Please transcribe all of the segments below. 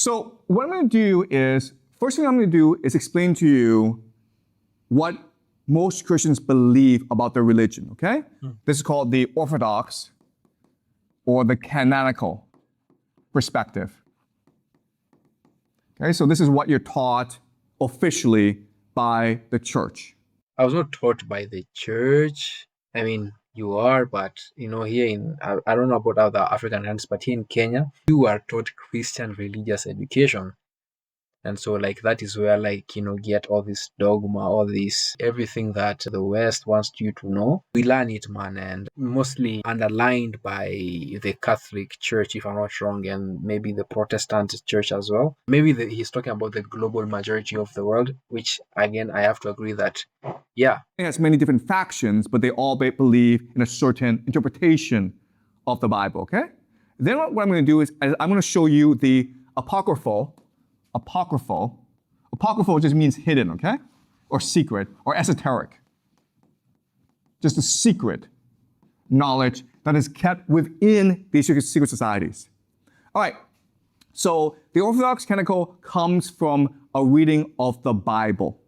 So what I'm going to do is, first thing I'm going to do is explain to you what most Christians believe about their religion, okay? This is called the Orthodox or the canonical perspective. Okay, so this is what you're taught officially by the church. I was not taught by the church. I mean, you are, but here I don't know about other African countries, but here in Kenya, you are taught Christian religious education. And so, like, that is where, like, get all this dogma, all this, everything that the West wants you to know. We learn it, man, and mostly underlined by the Catholic Church, if I'm not wrong, and maybe the Protestant Church as well. Maybe he's talking about the global majority of the world, which, again, I have to agree that, yeah. It has many different factions, but they all believe in a certain interpretation of the Bible, okay? Then what I'm going to do is I'm going to show you the apocryphal. Apocryphal just means hidden, okay? Or secret, or esoteric. Just a secret knowledge that is kept within these secret societies. All right, so the Orthodox canonical comes from a reading of the Bible.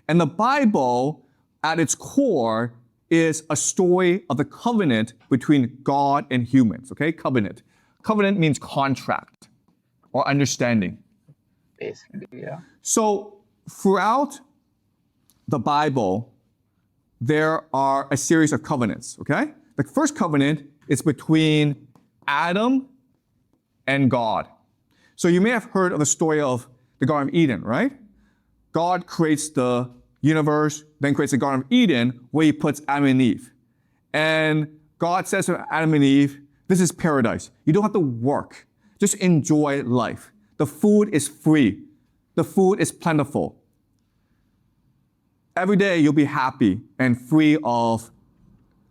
And the Bible, at its core, is a story of the covenant between God and humans, okay? Covenant. Covenant means contract or understanding. Basically, yeah. So throughout the Bible, there are a series of covenants, okay? The first covenant is between Adam and God. So you may have heard of the story of the Garden of Eden, right? God creates the universe, then creates the Garden of Eden where he puts Adam and Eve. And God says to Adam and Eve, this is paradise. You don't have to work. Just enjoy life. The food is free. The food is plentiful. Every day you'll be happy and free of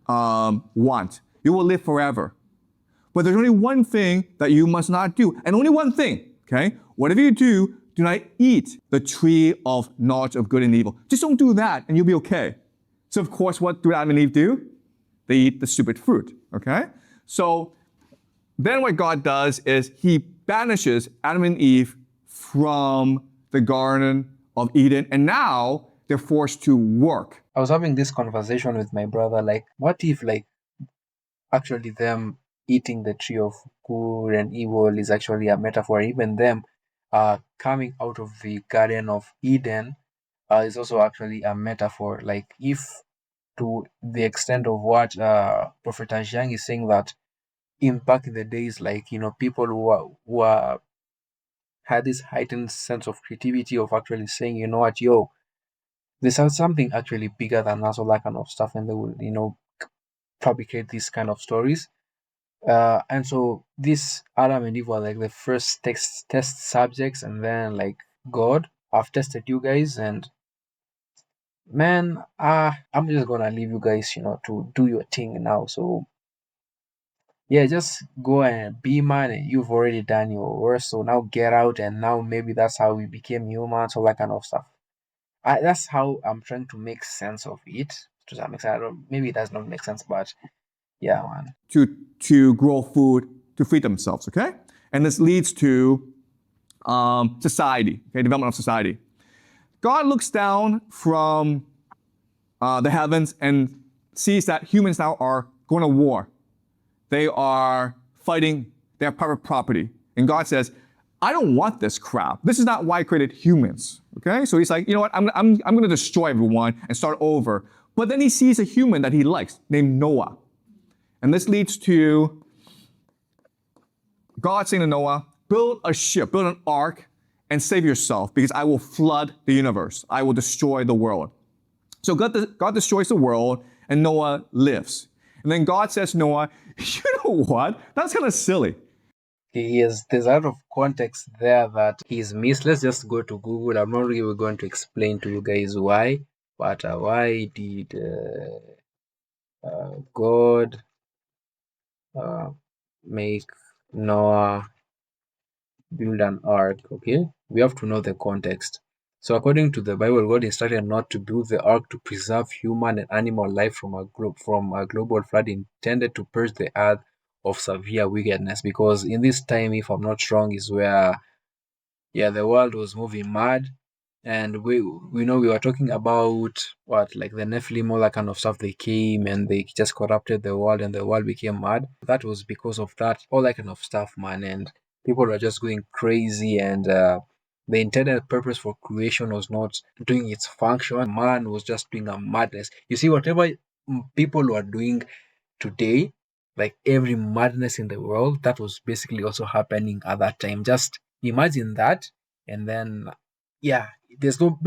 want. You will live forever. But there's only one thing that you must not do, and only one thing, okay? Whatever you do not eat the tree of knowledge of good and evil. Just don't do that, and you'll be okay. So of course, what do Adam and Eve do? They eat the stupid fruit, okay? So then what God does is he banishes Adam and Eve from the Garden of Eden, and now they're forced to work. I was having this conversation with my brother, like, what if, like, actually them eating the tree of good and evil is actually a metaphor? Even them coming out of the Garden of Eden is also actually a metaphor. Like, if to the extent of what Prophet Jiang is saying, that in back in the days, like, people who had this heightened sense of creativity of actually saying, you know what, yo, there's something actually bigger than us, all that kind of stuff, and they will, fabricate these kind of stories. And so this Adam and Eve were like the first test subjects, and then, like, God, I've tested you guys, and man, I'm just gonna leave you guys, to do your thing now. So yeah, just go and be man, and you've already done your worst. So now get out, and now maybe that's how we became humans, all that kind of stuff. That's how I'm trying to make sense of it. To some extent, maybe it does not make sense, but yeah, man. To grow food to feed themselves, okay? And this leads to society, okay, development of society. God looks down from the heavens and sees that humans now are going to war. They are fighting, they have private property. And God says, I don't want this crap. This is not why I created humans, okay? So he's like, you know what, I'm going to destroy everyone and start over. But then he sees a human that he likes named Noah. And this leads to God saying to Noah, build a ship, build an ark, and save yourself, because I will flood the universe. I will destroy the world. So God destroys the world, and Noah lives. And then God says to Noah, you know what? That's kind of silly. There's a lot of context there that he's missed. Let's just go to Google. I'm not really going to explain to you guys why, but why did God make Noah build an ark? Okay, we have to know the context. So according to the Bible, God instructed not to build the ark to preserve human and animal life from a global flood intended to purge the earth of severe wickedness. Because in this time, if I'm not wrong, is where yeah, the world was moving mad. And we know we were talking about what, like the Nephilim, all that kind of stuff. They came and they just corrupted the world, and the world became mad. That was because of that, all that kind of stuff, man. And people were just going crazy, and the intended purpose for creation was not doing its function. Man was just doing a madness. You see, whatever people were doing today, like every madness in the world, that was basically also happening at that time. Just imagine that. And then, yeah, there's no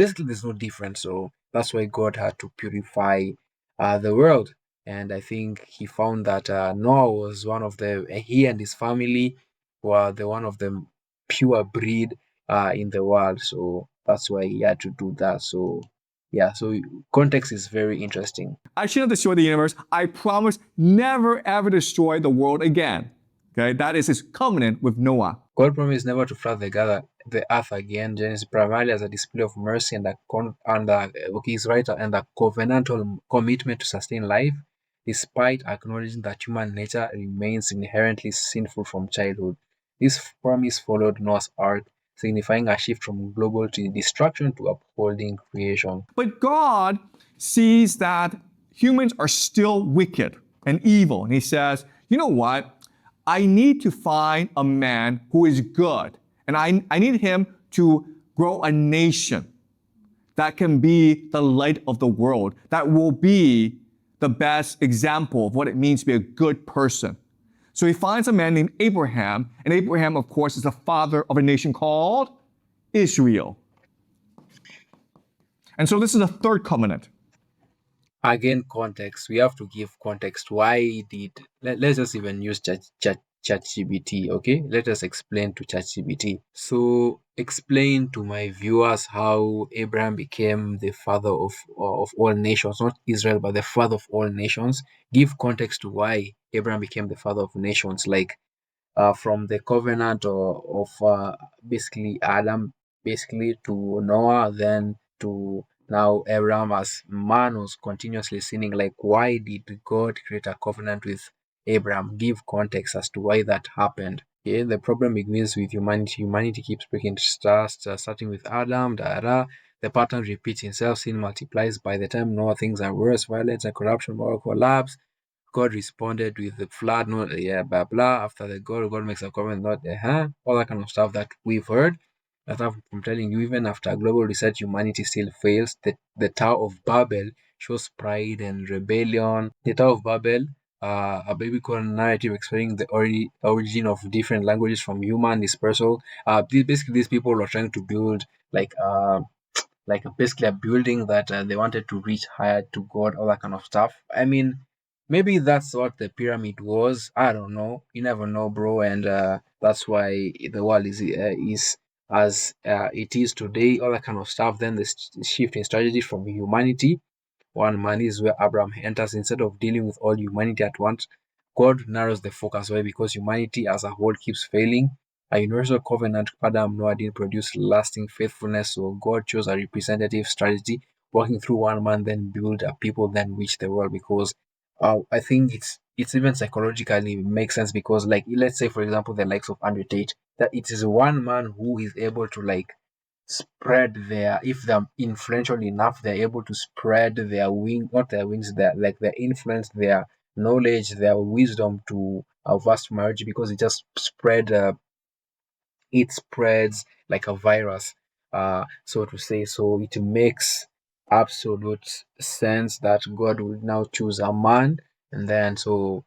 difference. So that's why God had to purify the world. And I think he found that Noah was one of he and his family were the one of the pure breed in the world. So that's why he had to do that. So yeah, so context is very interesting. I shall not destroy the universe. I promise never ever destroy the world again. Okay, that is his covenant with Noah. God promised never to flood the earth again. Genesis primarily as a display of mercy his right and a covenantal commitment to sustain life, despite acknowledging that human nature remains inherently sinful from childhood. This promise followed Noah's Ark, signifying a shift from global to destruction to upholding creation. But God sees that humans are still wicked and evil. And he says, you know what? I need to find a man who is good. And I need him to grow a nation that can be the light of the world, that will be the best example of what it means to be a good person. So he finds a man named Abraham, and Abraham, of course, is the father of a nation called Israel. And so this is a third covenant. Again, context. We have to give context. Why did let's just even use ChatGPT, okay? Let us explain to ChatGPT. So explain to my viewers how Abraham became the father of all nations, not Israel, but the father of all nations. Give context to why Abraham became the father of nations. Like from the covenant of basically Adam, basically to Noah, then to now Abraham, as man was continuously sinning. Like, why did God create a covenant with Abraham? Give context as to why that happened. Okay, the problem begins with humanity. Humanity keeps breaking trust, starting with Adam. The pattern repeats itself. Sin multiplies. By the time Noah, things are worse. Violence and corruption, moral collapse. God responded with the flood, not yeah, blah blah. After the God makes a comment, not all that kind of stuff that we've heard. That's what I'm telling you. Even after global research, humanity still fails. The Tower of Babel shows pride and rebellion. The Tower of Babel, a biblical narrative explaining the origin of different languages from human dispersal. Basically, these people were trying to build like basically a building that they wanted to reach higher to God, all that kind of stuff. I mean, maybe that's what the pyramid was. I don't know. You never know, bro. And that's why the world is as it is today, all that kind of stuff. Then the shift in strategy from humanity one man is where Abraham enters. Instead of dealing with all humanity at once, God narrows the focus. Why? Because humanity as a whole keeps failing. A universal covenant, Adam Noah didn't produce lasting faithfulness, so God chose a representative strategy, working through one man, then build a people, then reach the world. Because I think it's even psychologically makes sense because, like, let's say for example the likes of Andrew Tate, that it is one man who is able to like spread their if they're influential enough they're able to spread their wing not their wings their influence, their knowledge, their wisdom to a vast marriage because it spreads like a virus, so to say. So it makes absolute sense that God would now choose a man, and then to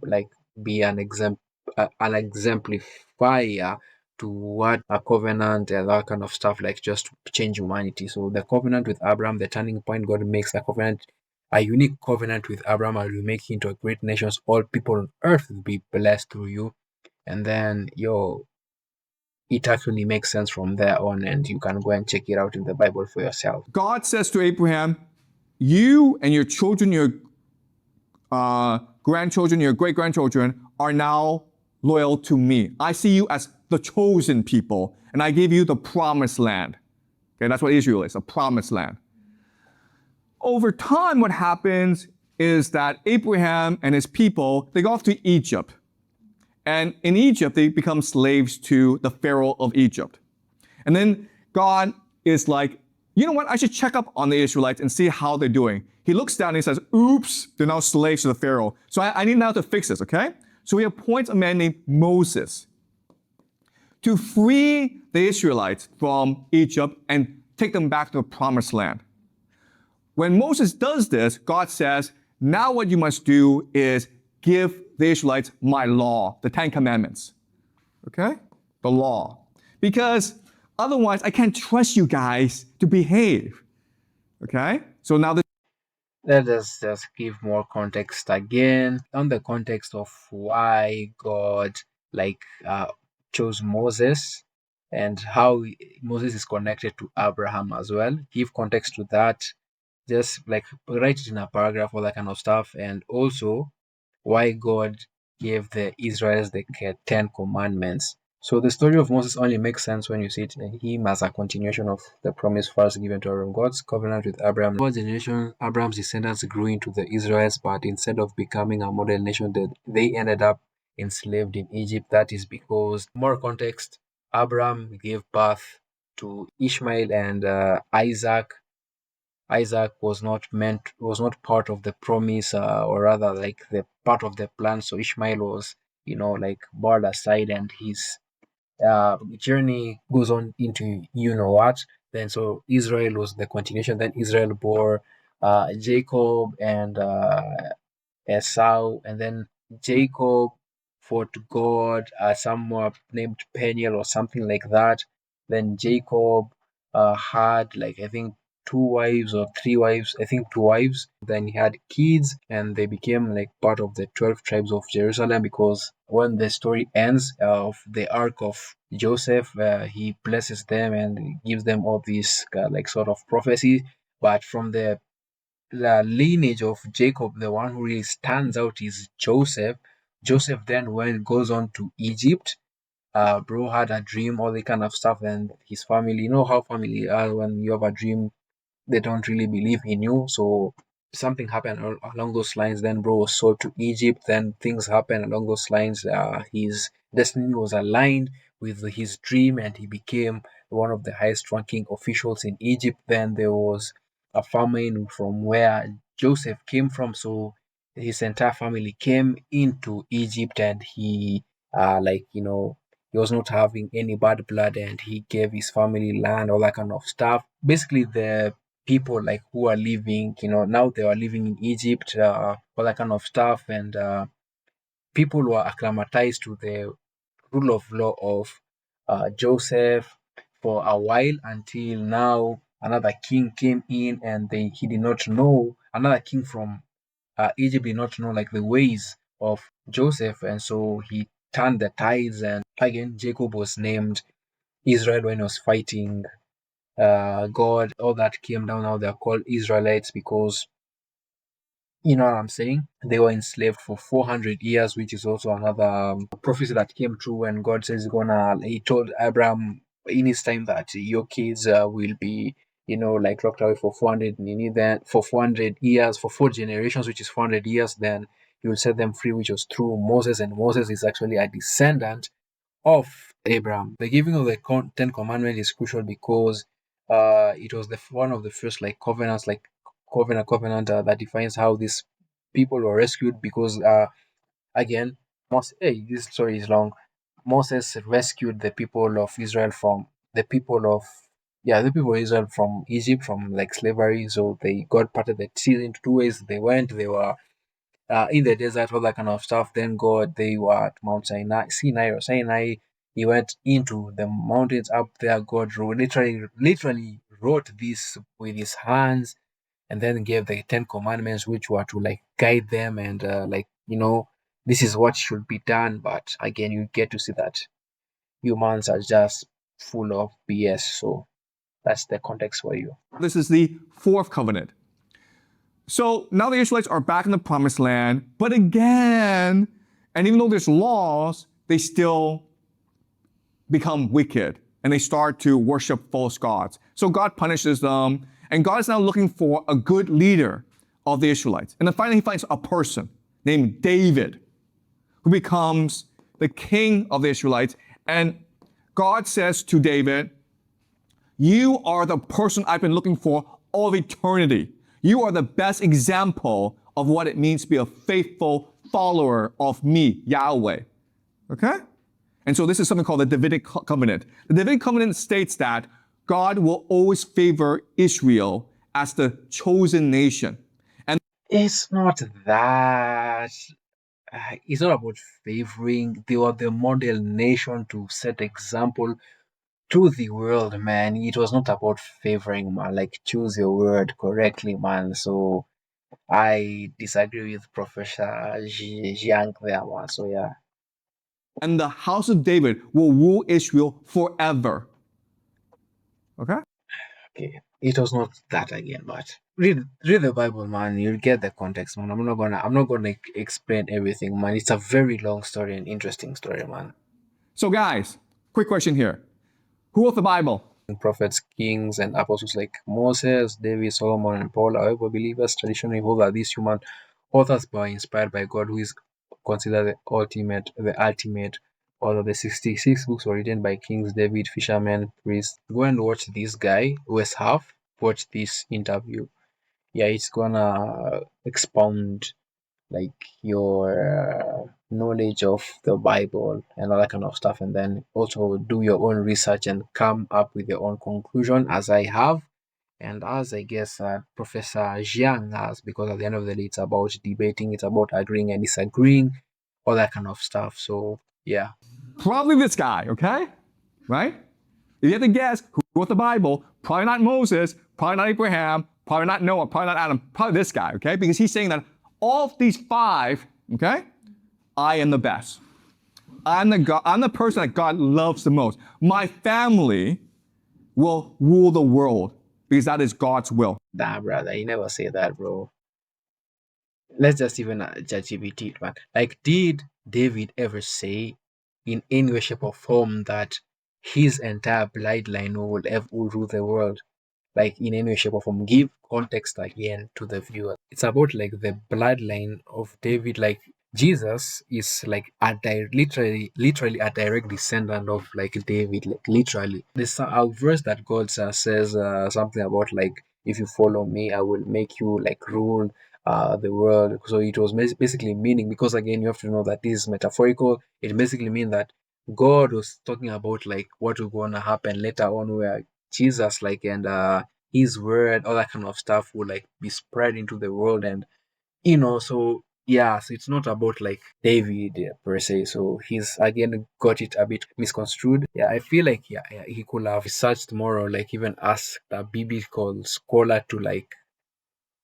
like be an exemplifier to what a covenant and that kind of stuff, like just to change humanity. So the covenant with Abraham, the turning point, God makes the covenant a unique covenant with Abraham. I will make you into a great nations. All people on earth will be blessed through you. And then it actually makes sense from there on, and you can go and check it out in the Bible for yourself. God says to Abraham, you and your children, your grandchildren, your great grandchildren are now loyal to me. I see you as the chosen people, and I give you the promised land. Okay, that's what Israel is, a promised land. Over time, what happens is that Abraham and his people, they go off to Egypt. And in Egypt, they become slaves to the Pharaoh of Egypt. And then God is like, you know what? I should check up on the Israelites and see how they're doing. He looks down and he says, oops, they're now slaves to the Pharaoh. So I need now to fix this, okay? So he appoints a man named Moses to free the Israelites from Egypt and take them back to the promised land. When Moses does this, God says, now what you must do is give the Israelites my law, the 10 Commandments. Okay? The law. Because otherwise, I can't trust you guys to behave. Okay? So now this. Let us just give more context again on the context of why God chose Moses and how Moses is connected to Abraham as well. Give context to that. Just like write it in a paragraph, all that kind of stuff, and also why God gave the Israelites the Ten Commandments. So the story of Moses only makes sense when you see it, him as a continuation of the promise first given to Abraham. God's covenant with Abraham. God's generation, Abraham's descendants grew into the Israelites, but instead of becoming a model nation, they ended up enslaved in Egypt. That is because, more context, Abraham gave birth to Ishmael and Isaac. Isaac was not part of the promise, or rather like the part of the plan. So Ishmael was, like barred aside, and his journey goes on into what. Then so Israel was the continuation. Then Israel bore Jacob and Esau, and then Jacob fought God, someone named Peniel or something like that. Then Jacob had, like, I think 2 wives or 3 wives, I think 2 wives. Then he had kids, and they became like part of the 12 tribes of Jerusalem, because when the story ends of the ark of Joseph, he blesses them and gives them all these like sort of prophecy. But from the lineage of Jacob, the one who really stands out is Joseph. Joseph then goes on to Egypt. Bro had a dream, all the kind of stuff, and his family. You know how family are when you have a dream, they don't really believe in you. So something happened along those lines. Then bro was sold to Egypt. Then things happened along those lines. His destiny was aligned with his dream, and he became one of the highest ranking officials in Egypt. Then there was a famine from where Joseph came from, so his entire family came into Egypt, and he he was not having any bad blood, and he gave his family land, all that kind of stuff. Basically, the people like who are living, now they are living in Egypt, all that kind of stuff, and people were acclimatized to the rule of law of Joseph for a while, until now another king came in, and he did not know, another king from Egypt did not know like the ways of Joseph, and so he turned the tides, and again Jacob was named Israel when he was fighting God. All that came down. Now they're called Israelites because, you know what I'm saying, they were enslaved for 400 years, which is also another prophecy that came true when God says he told Abraham in his time that your kids will be, like locked away for 400, and you need that for 400 years, for 4 generations, which is 400 years, then you will set them free, which was through Moses, and Moses is actually a descendant of Abraham. The giving of the Ten Commandments is crucial because it was the one of the first like covenants, like covenant that defines how these people were rescued. Because again, this story is long. Moses rescued the people of Israel from the people of the people of Israel from Egypt, from like slavery. So they God parted the sea into 2 ways. They were in the desert, all that kind of stuff. Then they were at Mount Sinai. He went into the mountains up there. God literally wrote this with his hands, and then gave the Ten Commandments, which were to like guide them, and this is what should be done. But again, you get to see that humans are just full of BS. So that's the context for you. This is the fourth covenant. So now the Israelites are back in the promised land, but again, and even though there's laws, they still become wicked and they start to worship false gods. So God punishes them, and God is now looking for a good leader of the Israelites. And then finally he finds a person named David, who becomes the king of the Israelites. And God says to David, You are the person I've been looking for all of eternity. You are the best example of what it means to be a faithful follower of me, Yahweh. Okay? And so this is something called the Davidic covenant. The Davidic covenant states that God will always favor Israel as the chosen nation. And It's not that. It's not about favoring. They were the model nation to set example to the world, man. It was not about favoring, man. Like, choose your word correctly, man. So I disagree with Professor Jiang there, man. So yeah. and the house of David will rule Israel forever. Okay? Okay. It was not that again, but read the Bible, man. You'll get the context, man. I'm not gonna explain everything, man. It's a very long story and interesting story, man. So, guys, quick question here. Who wrote the Bible? Prophets, kings, and apostles like Moses, David, Solomon, and Paul. However, believers traditionally hold that these human authors were inspired by God, who is considered the ultimate author. The 66 books were written by kings, David, fishermen, priests. Go and watch this guy, Wes Huff. Watch this interview. Yeah, it's gonna expound like your knowledge of the Bible and all that kind of stuff, and then also do your own research and come up with your own conclusion, as I have, and as I guess Professor Jiang has, because at the end of the day, it's about debating, it's about agreeing and disagreeing, all that kind of stuff. So, yeah. Probably this guy, okay? Right? If you have to guess who wrote the Bible, probably not Moses, probably not Abraham, probably not Noah, probably not Adam, probably this guy, okay? Because he's saying that all of these five, okay, I am the best. I'm the person that God loves the most. My family will rule the world because that is God's will. Nah, brother, you never say that, bro. Let's just even ChatGPT it, man. Like, did David ever say in any way, shape, or form that his entire bloodline will rule the world? Like, in any way, shape, or form. Give context again to the viewer. It's about like the bloodline of David. Like, Jesus is like literally a direct descendant of like David, like literally. There's a verse that God says something about like, if you follow me, I will make you like rule the world. So it was basically meaning, because again, you have to know that this is metaphorical. It basically means that God was talking about like what will gonna happen later on, where Jesus like and his word, all that kind of stuff will like be spread into the world, and so yeah, so it's not about like David per se. So he's again got it a bit misconstrued. Yeah, I feel like yeah, he could have researched more, or like even asked a biblical scholar to like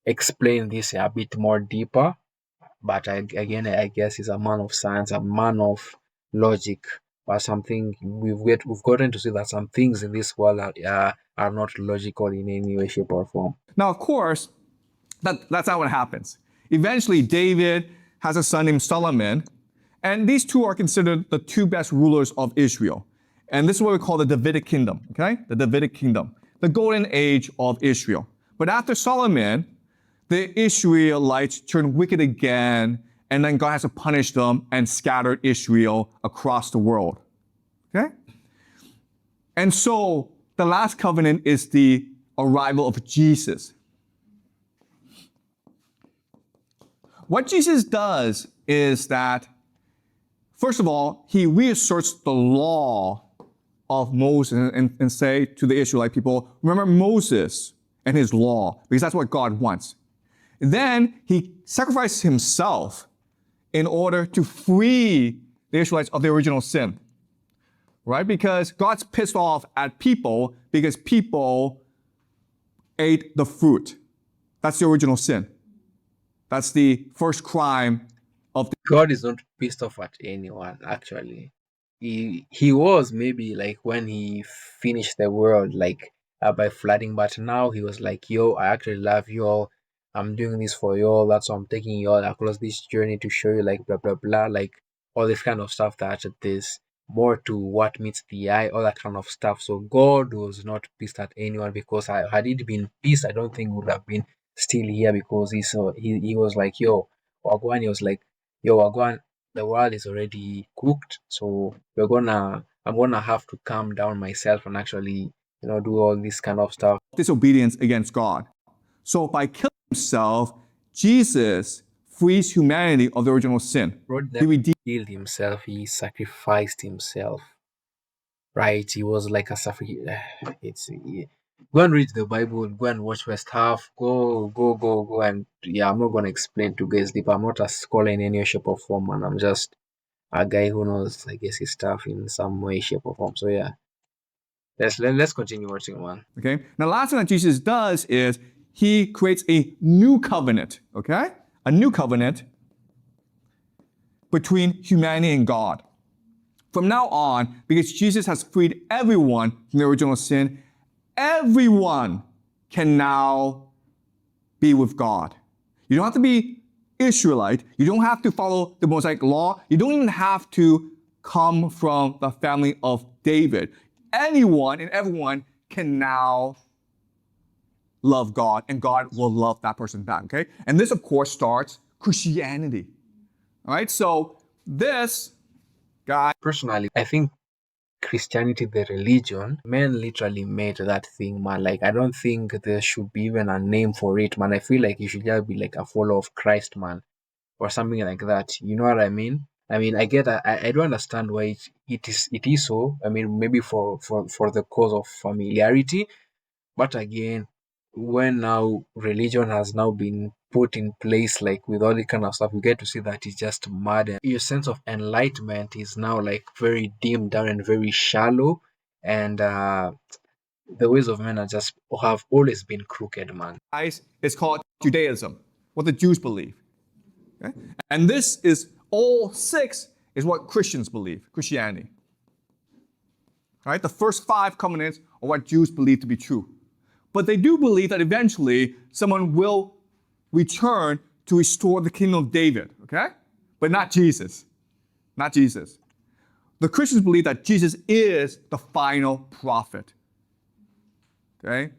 explain this a bit more deeper. But I guess he's a man of science, a man of logic. But something we've gotten to see that some things in this world are not logical in any way, shape, or form. Now, of course, that's not what happens. Eventually, David has a son named Solomon, and these two are considered the two best rulers of Israel. And this is what we call the Davidic kingdom, okay? The Davidic kingdom, the golden age of Israel. But after Solomon, the Israelites turned wicked again, and then God has to punish them and scattered Israel across the world. Okay? And so the last covenant is the arrival of Jesus. What Jesus does is that, first of all, he reasserts the law of Moses and say to the Israelite people, remember Moses and his law, because that's what God wants. Then he sacrificed himself in order to free the Israelites of the original sin, right? Because God's pissed off at people because people ate the fruit. That's the original sin. That's the first crime of the God is not pissed off at anyone, actually. He was maybe like when he finished the world, like by flooding, but now he was like, yo, I actually love you all. I'm doing this for you all. That's why I'm taking you all across this journey to show you, like, blah, blah, blah, like all this kind of stuff that there's more to what meets the eye, all that kind of stuff. So God was not pissed at anyone, because had it been pissed, I don't think we would have been still here, because he was like, yo, Wagwan, he was like, yo, Wagwan, the world is already cooked, so I'm gonna have to calm down myself and actually do all this kind of stuff. Disobedience against God. So by killing himself, Jesus frees humanity of the original sin. Brought He them, redeemed killed himself, he sacrificed himself, right? He was like a sacrifice. Go and read the Bible, go and watch my stuff, go, and yeah, I'm not gonna explain to guys deep. I'm not a scholar in any shape or form, and I'm just a guy who knows, I guess, his stuff in some way, shape, or form. So yeah, let's continue watching, man. Okay? Now, last thing that Jesus does is he creates a new covenant, okay? A new covenant between humanity and God. From now on, because Jesus has freed everyone from the original sin, everyone can now be with God. You don't have to be Israelite. You don't have to follow the Mosaic law. You don't even have to come from the family of David. Anyone and everyone can now love God, and God will love that person back, okay? And this, of course, starts Christianity. All right, so this guy, Personally, I think Christianity, the religion, men literally made that thing, man. Like, I don't think there should be even a name for it, man. I feel like you should just be like a follower of Christ, man, or something like that. You know what I mean? I mean, I do understand why it is so. I mean, maybe for the cause of familiarity, but again, when now religion has now been put in place, like with all the kind of stuff, you get to see that it's just mad. And your sense of enlightenment is now like very dimmed down and very shallow. And the ways of men are just have always been crooked, man. guys, is called Judaism, what the Jews believe. Okay? And this is all six is what Christians believe, Christianity. All right, the first five covenants are what Jews believe to be true. But they do believe that eventually someone will return to restore the kingdom of David, okay? But not Jesus. Not Jesus. The Christians believe that Jesus is the final prophet. Okay?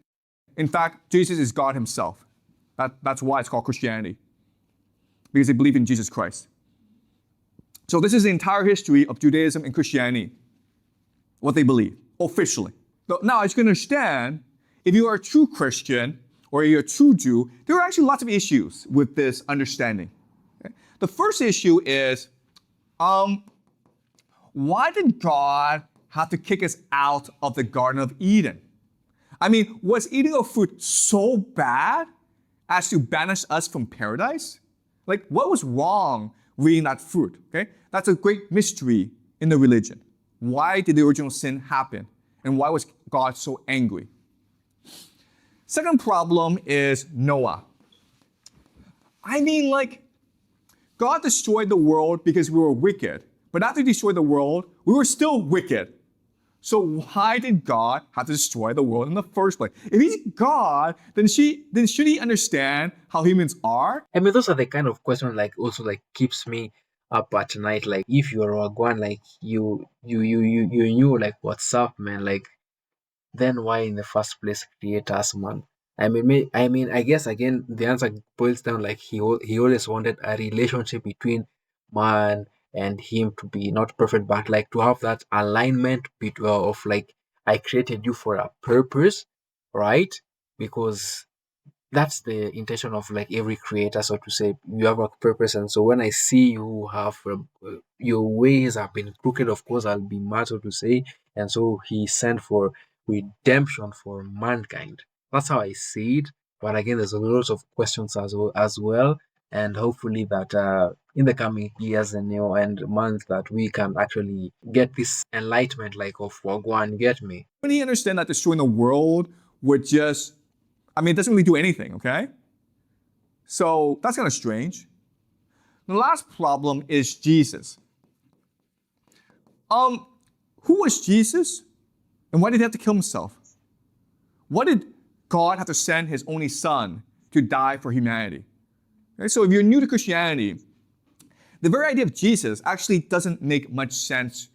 In fact, Jesus is God himself. That's why it's called Christianity. Because they believe in Jesus Christ. So this is the entire history of Judaism and Christianity. What they believe, officially. Now, as you can understand, if you are a true Christian or you're a true Jew, there are actually lots of issues with this understanding. Okay? The first issue is, why did God have to kick us out of the Garden of Eden? I mean, was eating of fruit so bad as to banish us from paradise? Like, what was wrong with eating that fruit? Okay, that's a great mystery in the religion. Why did the original sin happen? And why was God so angry? Second problem is Noah. I mean, like, God destroyed the world because we were wicked. But after he destroyed the world, we were still wicked. So why did God have to destroy the world in the first place? If he's God, then should he understand how humans are? I mean, those are the kind of questions like also like keeps me up at night. Like if you're a one, like you knew like what's up, man. Like then why in the first place create us, man? I guess again the answer boils down like he always wanted a relationship between man and him to be not perfect, but like to have that alignment of like I created you for a purpose, right? Because that's the intention of like every creator, so to say. You have a purpose, and so when I see you have your ways have been crooked, of course I'll be mad, so to say. And so he sent for redemption for mankind. That's how I see it. But again, there's a lot of questions as well, and hopefully that in the coming years and months that we can actually get this enlightenment like of Wagwan, get me. When he understand that destroying the world would just, I mean, it doesn't really do anything, okay? So that's kind of strange. The last problem is Jesus. Who was Jesus? And why did he have to kill himself? Why did God have to send his only son to die for humanity? Okay, so if you're new to Christianity, the very idea of Jesus actually doesn't make much sense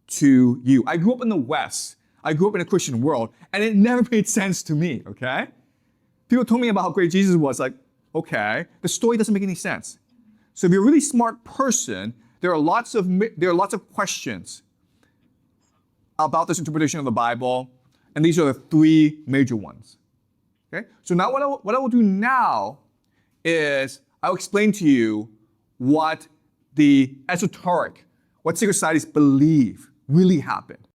to you. I grew up in the West. I grew up in a Christian world, and it never made sense to me, okay? People told me about how great Jesus was, like, okay, the story doesn't make any sense. So if you're a really smart person, there are lots of questions about this interpretation of the Bible. And these are the three major ones. Okay? So now what I will do now is I'll explain to you what the esoteric, what secret societies believe really happened.